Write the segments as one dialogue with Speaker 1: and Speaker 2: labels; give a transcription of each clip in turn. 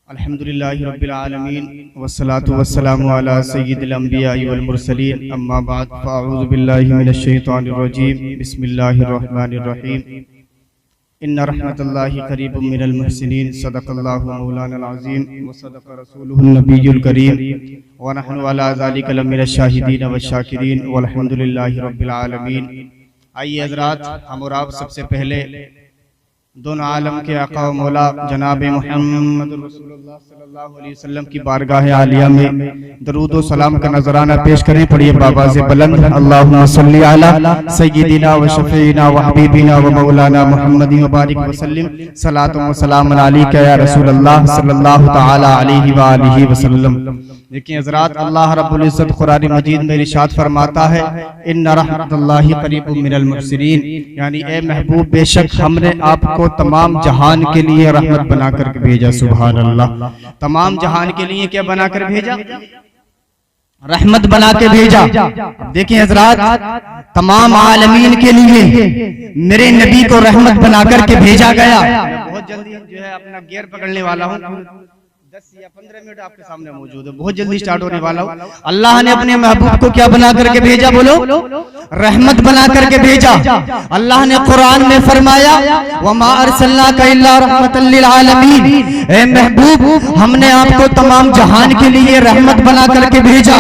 Speaker 1: अल्हम्दुलिल्लाहि रब्बिल आलमीन वस्सलातु वस्सलामु अला सय्यिदिल अंबिया'i वल मुरसलीन अम्मा बाद फ़अऊज़ु बिल्लाहि मिनश शैतानिर रजीम बिस्मिल्लाहिर रहमानिर रहीम इन्ना रहमतल्लाहि क़रीबुम मिनल मुहसिनीन सदक़ल्लाहु मौलानल अज़ीम व सदक़ रसूलुहुन नबियुल करीम व नहनु अला ज़ालिका लमिनश शाहिदीन व शाकिरीन वल्हम्दुलिल्लाहि रब्बिल आलमीन। आइए हज़रात, हम और आप सबसे पहले दोनों आलम के आका व मौला जनाब मुहम्मद रसूलुल्लाह सल्लल्लाहु अलैहि वसल्लम की बारगाह आलिया में दरूद व सलाम का नजराना पेश करें। पढ़िए बाबा से बुलंद अल्लाहुम्मा सल्ली अला सय्यिदिना व शफीना व हबीबिना व मौलाना मुहम्मदिन व बारिक व सल्लिम सलातुम व सलामुन अलैका या रसूलल्लाह सल्लल्लाहु तआला अलैहि व आलिहि वसल्लम। देखिए हज़रात, अल्लाह रब्बुल इज़्ज़त कुरान मजीद में इरशाद फरमाता है इन्ना रहमतल्लाहि क़रीबुम मिनल मुहसिनीन, यानी ए महबूब बेशक हमने आपको तमाम जहान के लिए रहमत बनाकर भेजा। सुभान अल्लाह, तमाम जहान के लिए क्या बनाकर भेजा? रहमत बना के भेजा। देखिए हज़रात, तमाम आलमीन के लिए मेरे नबी को रहमत बनाकर के भेजा गया। बहुत जल्दी जो है अपना गियर पकड़ने वाला हूँ, 10 या 15 मिनट आपके सामने मौजूद है, बहुत जल्दी स्टार्ट होने वाला हूँ। अल्लाह ने अपने महबूब को क्या बना करके भेजा? बोलो, रहमत बना करके भेजा। अल्लाह ने कुरान में फरमाया वमा अरसलनाका इल्ला रहमतल लिल आलमीन, ए महबूब हमने आपको तमाम जहान के लिए रहमत बना करके भेजा।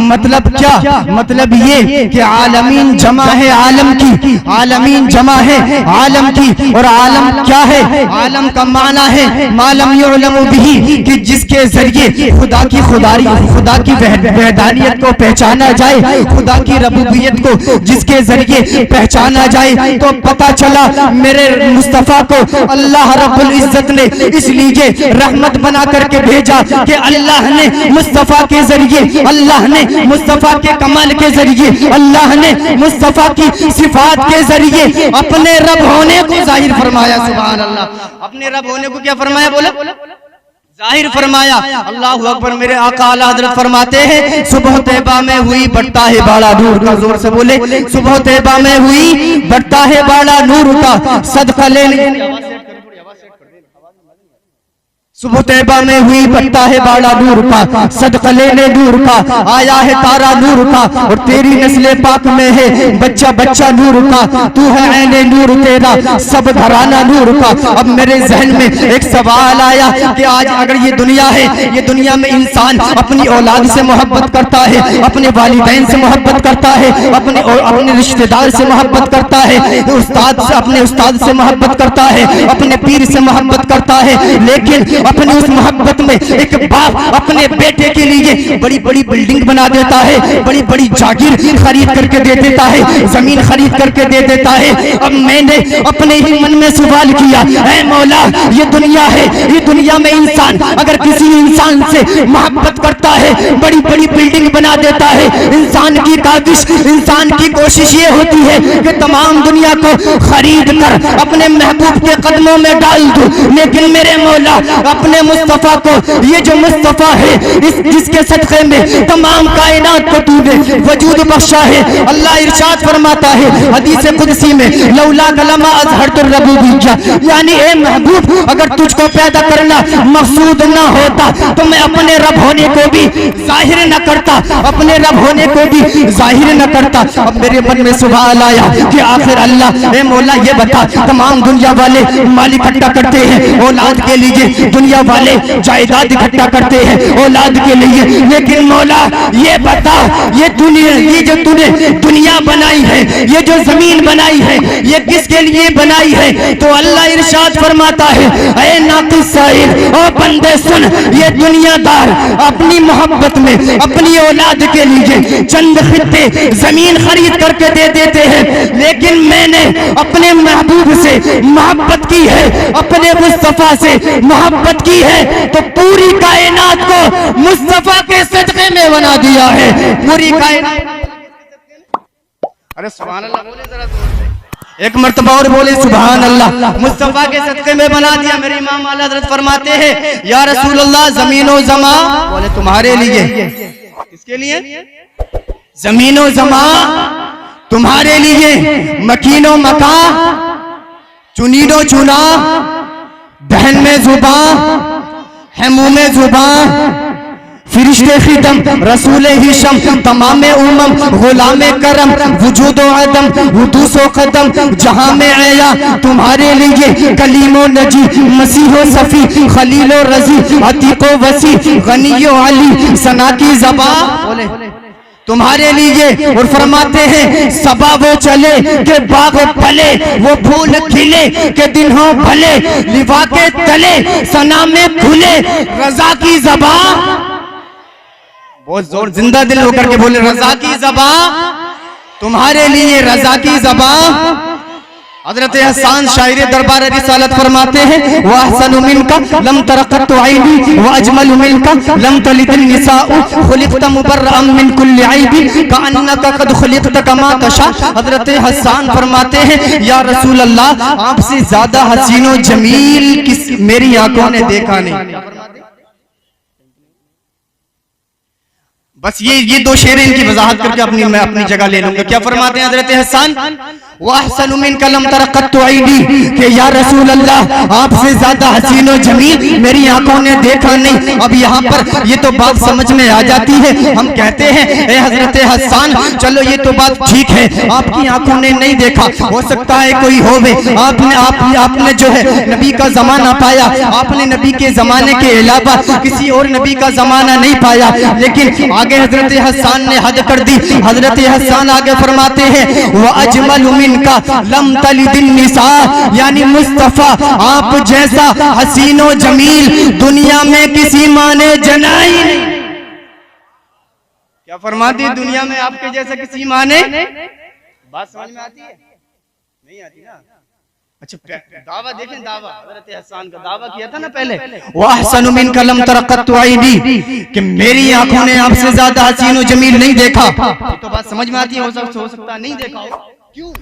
Speaker 1: मतलब क्या? मतलब ये कि आलमीन जमा है आलम की, आलमीन जमा है आलम की। और आलम क्या है? आलम का माना है मालम युअलमु बिही, कि जिसके जरिए खुदा की खुदारी, खुदा की वहदानियत को पहचाना जाए, खुदा की रबूबियत को जिसके जरिए पहचाना जाए। तो पता चला मेरे मुस्तफा को अल्लाह रब्बुल इज्जत ने इसलिए रहमत बना करके भेजा कि अल्लाह ने मुस्तफा के जरिए, अल्लाह ने मुस्तफा के कमाल के जरिए, अल्लाह ने मुस्तफा की सिफात के जरिए अपने रब होने को जाहिर फरमाया। सुभान अल्लाह, अपने रब होने को क्या फरमाया? बोला, जाहिर फरमाया। अल्लाहु अकबर। मेरे आका आला हज़रत फरमाते हैं सुबह तैबा में हुई बढ़ता है बाड़ा नूर का, जोर से बोले, सुबह तैबा में हुई बढ़ता है बाड़ा नूर का, सदका लेने सुबह तैबा में हुई बढ़ता है बाड़ा नूर का, सदका लेने नूर का, आया है तारा नूर का, और तेरी नस्ले पाक में है बच्चा बच्चा नूर का, तू है ऐने नूर तेरा सब घराना नूर का। अब मेरे जहन में एक सवाल आया कि आज अगर ये दुनिया है, ये दुनिया में इंसान अपनी औलाद से मोहब्बत करता है, अपने वालिदैन से मोहब्बत करता है, अपने रिश्तेदार से मोहब्बत करता है, उस्ताद से, अपने उस्ताद से मोहब्बत करता है, अपने पीर से मोहब्बत करता है, लेकिन अपनी उस मोहब्बत में एक बाप अपने बेटे के लिए बड़ी बड़ी बिल्डिंग बना देता है, बड़ी बड़ी जागीर खरीद करके दे देता है, जमीन खरीद करके दे देता है। अब मैंने अपने ही मन में सवाल किया, ऐ मौला ये दुनिया है, ये दुनिया में इंसान अगर किसी इंसान से मोहब्बत करता है, बड़ी बड़ी बिल्डिंग बना देता है, इंसान की काविश, इंसान की कोशिश ये होती है कि तमाम दुनिया को खरीद कर अपने महबूब के कदमों में डाल दूं। लेकिन मेरे मौला अपने मुस्तफा को, ये जो मुस्तफा है जिसके सदक़े में तमाम कायनात को तूने वजूद बख्शा है, अल्लाह इरशाद फरमाता है हदीस कुदसी में लौला कलमा अज़हरतुर रबूबिय्या, यानी ए महबूब अगर तुझको पैदा करना मकसूद ना होता तो मैं अपने रब होने को भी जाहिर न करता, अपने रब होने को भी जाहिर न करता। अब मेरे मन में सवाल आया कि आखिर अल्लाह ए मौला ये बता, तमाम दुनिया वाले माल इकट्ठा करते हैं औलाद के लिए, दुनिया वाले जायदाद इकट्ठा करते हैं औलाद के लिए, लेकिन मौला ये बता ये दुनिया, ये जो तूने दुनिया बनाई है, ये जो जमीन बनाई है, ये किसके लिए बनाई है? तो अल्लाह इरशाद फरमाता है ऐ नाक़िस साइल, ओ बंदे सुन, ये दुनियादार अपनी मोहब्बत में अपनी औलाद के लिए चंद खित्ते जमीन खरीद करके दे देते हैं, लेकिन मैंने अपने महबूब से मोहब्बत की है, अपने मुस्तफा से मोहब्बत की है, तो पूरी कायनात को मुस्तफा के सदक़े में बना दिया है, पूरी कायनात। अरे सुभान अल्लाह बोले जरा जोर से, एक मर्तबा और बोले सुभान अल्लाह। मुस्तफा के सदक़े में बना दिया। मेरे इमाम आला हज़रत फरमाते हैं या रसूल अल्लाह ज़मीनो ज़मा, बोले तुम्हारे लिए। किसके लिए? ज़मीनो ज़मा तुम्हारे लिए, मकीनो मका चुनीदो चुना
Speaker 2: में जुबान है मुंह में जुबान, फिरिश्ते खिदम रसूल हिशम तमामे उमम गुलामे करम वजूदो अदम वदूसो कदम जहां में आया तुम्हारे लिए कलीमो नजी मसीहो सफी खलीलो रजी अतीको वसी गनियो अली सना की ज़बा बोले तुम्हारे लिए। और फरमाते हैं सबा वो चले के बाग फले, वो फूल खिले के दिन हो भले, लिवा के तले सना में खुले रजा की ज़बा। बहुत जोर जिंदा दिल होकर के बोले रजा की ज़बा तुम्हारे लिए, रजा की ज़बा। हजरत हसन शायर दरबार रिसालत फरमाते हैं वह अहसनु मिनका लम तरक़त ऐनी व अजमलु मिनका लम तलिदिन निसाउ खुलिक़त मुबर्रअम मिन कुल्लि ऐबी कअन्नका क़द खुलिक़त कमा तशा। हजरत हसन फरमाते हैं या रसूल अल्लाह, आपसे ज्यादा हसीन व जमील किस मेरी आंखों ने देखा नहीं। बस ये दो शेर इनकी वजाहत करके मैं अपनी जगह ले लूंगा। क्या फरमाते हैं हजरत हसन वहसनु मिन कलम तरक़त ऐनी कि या रसूल अल्लाह, आपसे ज्यादा हसीन व जमील मेरी आंखों ने देखा नहीं। अब यहाँ पर ये तो बात समझ में आ जाती है। हम कहते हैं ए हजरत हसन, चलो ये तो बात ठीक है, आपकी आंखों ने नहीं देखा, हो सकता है कोई होवे, आपने जो है नबी का जमाना पाया, आपने नबी के जमाने के अलावा किसी और नबी का जमाना नहीं पाया। लेकिन आगे हजरत हसन ने हद कर दी। हजरत हसन आगे फरमाते हैं वह अजमल का लम तलिदिन निसा, यानी मुस्तफा आप जैसा हसीनो जमील दुनिया में किसी माँ ने जनाई नहीं। क्या फरमाती दुनिया में आपके जैसा किसी माँ ने, बात समझ में आती है नहीं आती ना। अच्छा दावा देखें, दावा हज़रत हसन का दावा किया था ना पहले, वहसनु मिन कलम तरक़त ऐनी कि मेरी आंखों ने आपसे ज्यादा हसीन व जमील नहीं देखा। तो बात समझ में आती है, हो सकता नहीं देखा। क्यों?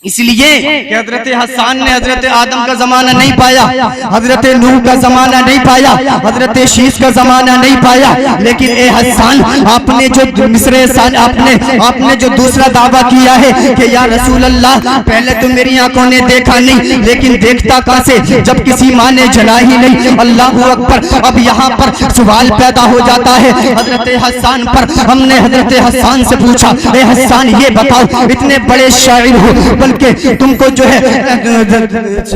Speaker 2: इसलिए कि हजरत हसन ने हजरत आदम का जमाना नहीं पाया, हजरत नूह का जमाना नहीं पाया, हजरत शीश का जमाना नहीं पाया। लेकिन ए हसन, आपने जो मिस्र आपने जो दूसरा दावा किया है कि या रसूल अल्लाह, पहले तो मेरी आंखों ने देखा नहीं, लेकिन देखता कहां से जब किसी माँ ने जना ही नहीं। अल्लाह अकबर। अब यहाँ पर सवाल पैदा हो जाता है हजरत हसन पर। हमने हजरत हसन से पूछा ए हसन ये बताओ, इतने बड़े शायर हो, बल्कि तुमको जो है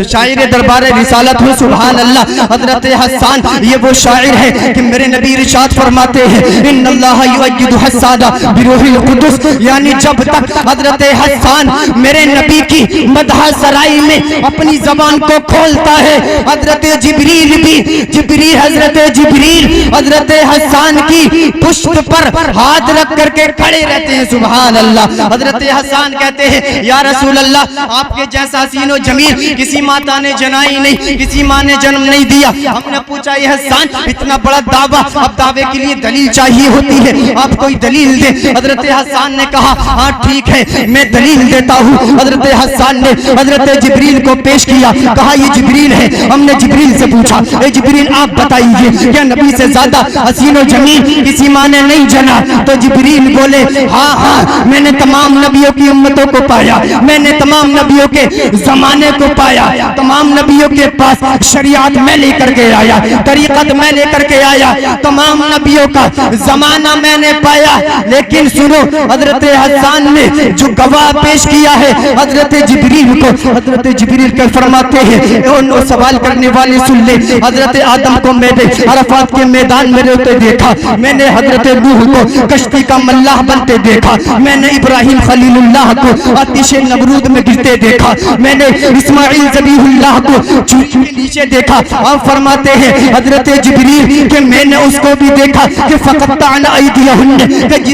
Speaker 2: शायर दरबार रिसालत हो, सुभान अल्लाह। हजरत हसन ये वो शायर है कि मेरे नबी इरशाद फरमाते हैं इन्नल्लाह युअय्यिदु हस्साना बिरूहिल कुदुस, यानी जब तक हजरत हसन मेरे नबी की मदह सराई में अपनी जबान को खोलता है, हजरत जिब्रील हजरत जिब्रील हजरत हसन की पुष्ट पर हाथ रख करके खड़े रहते हैं, सुभान अल्लाह। हजरत हसन कहते हैं या रसूल अल्लाह, आपके जैसा हसीनो जमील किसी माता ने जनाई नहीं, किसी माँ ने जन्म नहीं दिया। हमने पूछा ये हसन इतना बड़ा दावा, अब दावे के लिए दलील चाहिए होती है, आप कोई दलील दे। हजरत हसन ने कहा हाँ ठीक है मैं दलील देता हूँ। हजरत हसन ने हजरत जिब्रील को पेश किया, कहा ये जिब्रील है। हमने जिब्रील से पूछा ए जिब्रील आप बताइए क्या नबी से ज्यादा हसीनो जमील किसी माँ ने नहीं जना? तो जिब्रील बोले हाँ हाँ मैंने तमाम नबियों की उम्मतों को पाया, मैंने तमाम नबियों के जमाने को पाया, तमाम नबियों के पास शरीयत मैं लेकर के आया, तरीक़त मैं लेकर के आया, तमाम नबियों का जमाना मैंने पाया। लेकिन सुनो हजरत हसन ने जो गवाह पेश किया है हजरत जिब्रील को, हजरत जिब्रील के फरमाते हैं उन सवाल करने वाले सुन ले, हजरत आदम को मैंने अरफात के मैदान में रोते देखा, मैंने हजरत नूह को कश्ती का मल्लाह बनते देखा, मैंने इब्राहिम खलीलुल्लाह को आतिश नमरूद में गिरते देखा, मैंने इस्माइल ज़बीहुल्लाह को चूल्हे के नीचे देखा। आप फरमाते हैं हजरत जिब्रील कि मैंने उसको भी देखा कि फ़क़त्तअना अयदियहुन्न,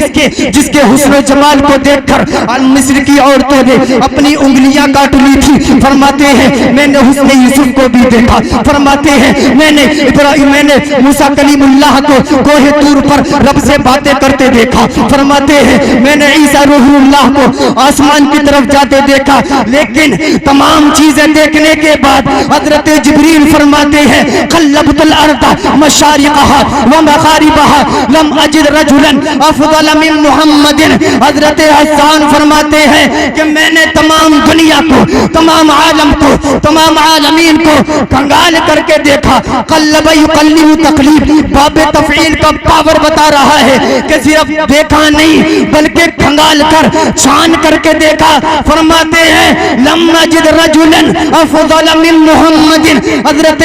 Speaker 2: कि जिसके हुस्न जमाल को देखकर मिस्र की औरतों ने अपनी उंगलियां काट ली थी। फरमाते हैं मैंने हुस्न यूसुफ को भी देखा। फरमाते हैं मैंने मूसा कलीमुल्लाह को कोहे तूर पर रब से बातें करते देखा। फरमाते हैं मैंने ईसा रूहुल्लाह को आसमान की तरफ जाते देखा। देखा, लेकिन तमाम चीजें देखने के बाद हजरत जिब्रील फरमाते हैं कल्लबतुल अर्द मशारिक़हा व मग़ारिबहा लम अजिद रजुलन अफ़ज़ल मिन मुहम्मदिन। हजरत हसन फरमाते हैं कि मैंने तमाम दुनिया को, तमाम आलम को, तमाम आलमीन को कंगाल करके देखा। कल्लब युकल्लिबु तक़लीब, बाब तफ़ईल का पावर बता रहा है कि सिर्फ देखा नहीं बल्कि कंगाल कर छान करके देखा। फरमाते हैं लम अजिद रजुलन अफ़ज़ल मिन मुहम्मदिन। हजरत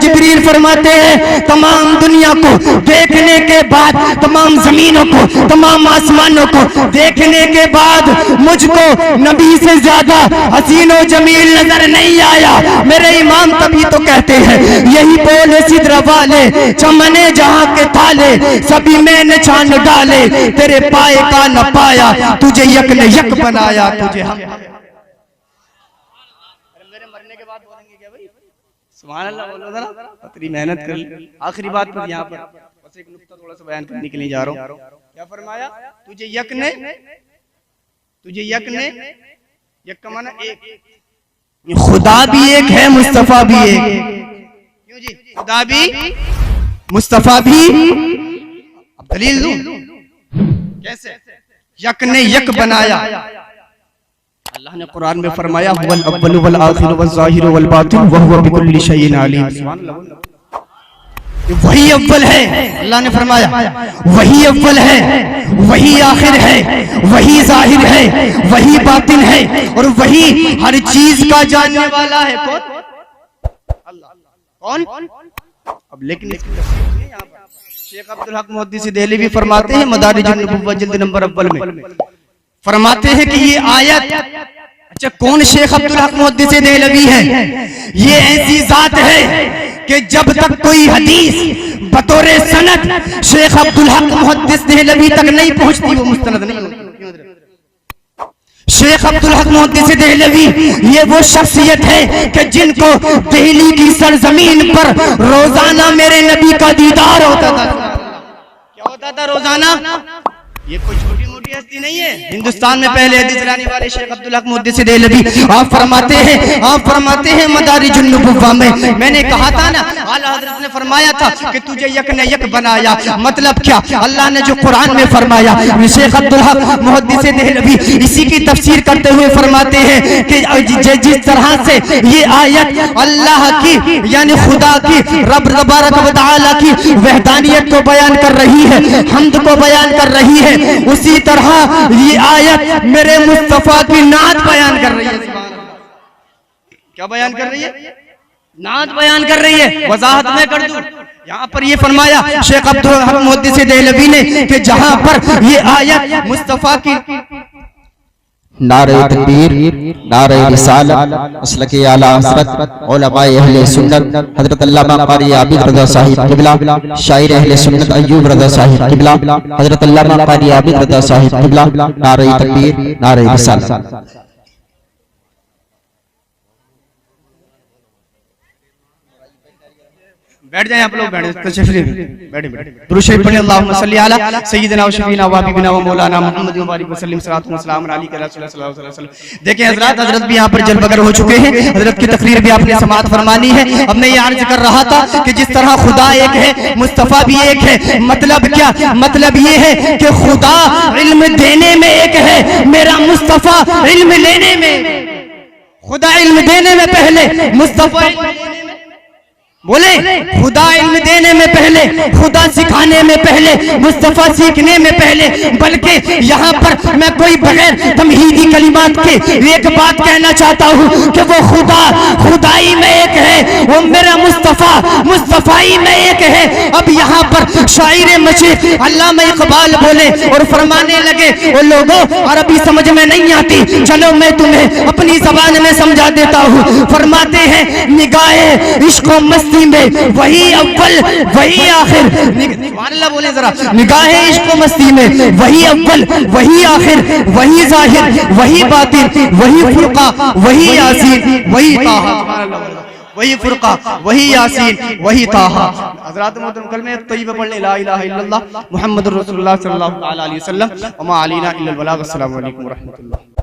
Speaker 2: जिब्रील फरमाते हैं तमाम दुनिया को देखने के बाद, तमाम जमीनों को, तमाम आसमानों को देखने के बाद मुझको नबी से ज्यादा हसीन व जमील नजर नहीं आया। मेरे इमाम तभी तो कहते हैं यही बोले सिदरा वाले चमने जहां के थाले, सभी मैंने छान डाले, तेरे पाए का न पाया, तुझे यक ने यक बनाया, तुझे हम। मेरे मरने के बाद बोलेंगे क्या भाई? सुभान अल्लाह बोलो जरा, इतनी मेहनत कर ली। आखिरी बात पर यहाँ पर बस एक नुक्ता थोड़ा सा बयान करने के लिए जा रहा हूँ। क्या फरमाया? तुझे यक ने, तुझे यक ने, यक का माना एक, खुदा भी एक है, मुस्तफा भी एक। क्यों जी? खुदा भी, मुस्तफा भी। अब दलील दूं कैसे? यक ने यक बनाया। अल्लाह ने कुरान में फरमाया हुवल अव्वल वल आखिर वल ज़ाहिर वल बातिन व हुवा बिकुल्लि शैइन अलीम। सुभान अल्लाह, वही अव्वल है, अल्लाह ने फरमाया वही अव्वल है, वही आखिर है, वही जाहिर है, वही बातिन है, और वही हर चीज का जानने वाला है। कौन? अल्लाह। कौन? अब लेकिन इसकी तफसीर नहीं यहाँ पर। शेख अब्दुल हक मुहद्दिस देहलवी फरमाते हैं मदारिजुन नबुव्वह जिल्द नंबर अव्वल में फरमाते हैं कि ये आयत, अच्छा कौन शेख अब्दुल हक मुहद्दिस देहलवी है? ये ऐसी जात है कि जब तक कोई हदीस बतौर सनद शेख अब्दुल हक मुहद्दिस देहलवी तक नहीं पहुंचती वो मुस्तनद नहीं होती। शेख अब्दुल हक मुहद्दिस देहलवी ये वो शख्सियत है कि जिनको दिल्ली की सरजमीन पर रोजाना मेरे नबी का दीदार होता था। क्या होता था रोजाना? ये कोई छोटी मोटी हस्ती नहीं है। हिंदुस्तान में पहले हदीस लाने वाले शेख अब्दुल हक मुहद्दिस देहलवी आप फरमाते हैं मदारिजुन नबुव्वह में, मैंने कहा था ना आला हजरत ने फरमाया था कि तुझे यक ने यक बनाया। मतलब क्या? अल्लाह ने जो कुरान में फरमाया, शेख अब्दुल हक मुहद्दिस देहलवी इसी की तफसीर करते हुए फरमाते हैं कि जिस तरह से ये आयत अल्लाह की यानी खुदा की, रब तबारक व तआला की वहदानियत को बयान कर रही है, हम्द को बयान कर रही है, उसी तरह ये आयत मेरे मुस्तफा की नात बयान कर रही है। क्या बयान कर रही है? नात बयान कर रही है। वजाहत में कर दूं, यहाँ पर ये फरमाया शेख अब्दुल हक मुहद्दिस देहलवी ने कि जहाँ पर ये आयत मुस्तफा की
Speaker 3: नारे तकबीर, नारे रिसालत, मसलके आला हज़रत, उलमाए अहले सुन्नत, हज़रत अल्लामा क़ारी आबिद रज़ा साहिब क़िबला, शायर अहले सुन्नत अय्यूब रज़ा साहिब क़िबला, हज़रत अल्लामा क़ारी आबिद रज़ा साहिब क़िबला, नारे तकबीर, नारे रिसालत।
Speaker 2: बैठ जाएं आप लोग, बैठे दुरूद शरीफ पढ़ें। अल्लाहुम्मा सल्ली अला सय्यिदिना व शफीना व हबीबिना व मौलाना मुहम्मद व बारिक व सल्लिम सलातु व सलाम अली के रसूल सल्लल्लाहु अलैहि वसल्लम। देखें हजरत भी यहाँ पर जलबगर हो चुके हैं, हजरत की तकरीर भी आपने समाअत फरमानी है। अब मैं ये अर्ज कर रहा था कि जिस तरह खुदा एक है, मुस्तफा भी एक है। मतलब क्या? मतलब ये है कि खुदा इल्म देने में एक है, मेरा मुस्तफा इल्म लेने में। खुदा इल्म देने में पहले, मुस्तफा बोले खुदा इल्म देने में पहले, खुदा सिखाने में पहले, मुस्तफा सीखने में पहले। बल्कि यहाँ पर मैं कोई बगैर तमहीदी कलिमात के एक बात कहना चाहता हूँ कि वो खुदा खुदाई में एक है, वो मेरा मुस्तफा मुस्तफाई में एक है। अब यहाँ पर शायर मशीख अल्लामा इकबाल बोले और फरमाने लगे, वो लोगों अरबी समझ में नहीं आती, चलो मैं तुम्हें अपनी जबान में समझा देता हूँ। फरमाते हैं निगाहे इश्क व मस्ती में वही अव्वल वही आखिर। सुभान अल्लाह बोले जरा। निगाहे इश्क व मस्ती में वही अव्वल वही आखिर, वही जाहिर वही बातिन, वही फुरका वही यासीन वही ताहा। वही फुरका वही यासीन वही ताहा। हज़रात मोहतरम कलमे तय्यबा पढ़ ले, ला इलाहा इल्लल्लाह मुहम्मदुर रसूलुल्लाह सल्लल्लाहु अलैहि वसल्लम व मा अलैना इल्लल बलाग। अस्सलामु अलैकुम व रहमतुल्लाह।